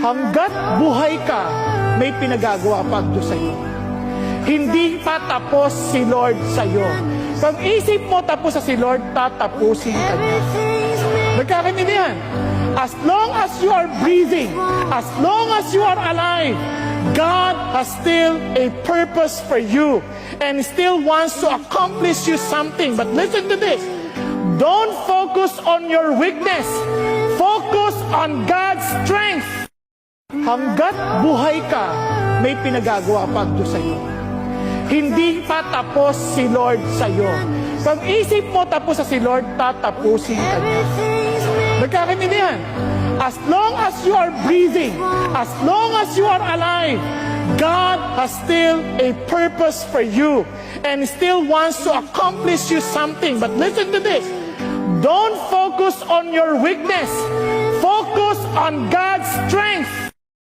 Hanggat buhay ka, may pinagagawa pa ang Diyos sa'yo. Hindi pa tapos si Lord sa'yo. Pag isip mo tapos sa si Lord, tatapusin ka niya. Nagkakaintindihan? As long as you are breathing, as long as you are alive, God has still a purpose for you and still wants to accomplish you something. But listen to this. Don't focus on your weakness. Focus on God's strength. Hanggat buhay ka, may pinagagawa pa ang Diyos sa'yo. Hindi pa tapos si Lord sa'yo. Pag isip mo tapos sa si Lord, tatapusin ka niya. Nagkakaintindihan? As long as you are breathing, as long as you are alive, God has still a purpose for you and still wants to accomplish you something. But listen to this. Don't focus on your weakness. Focus on God's strength.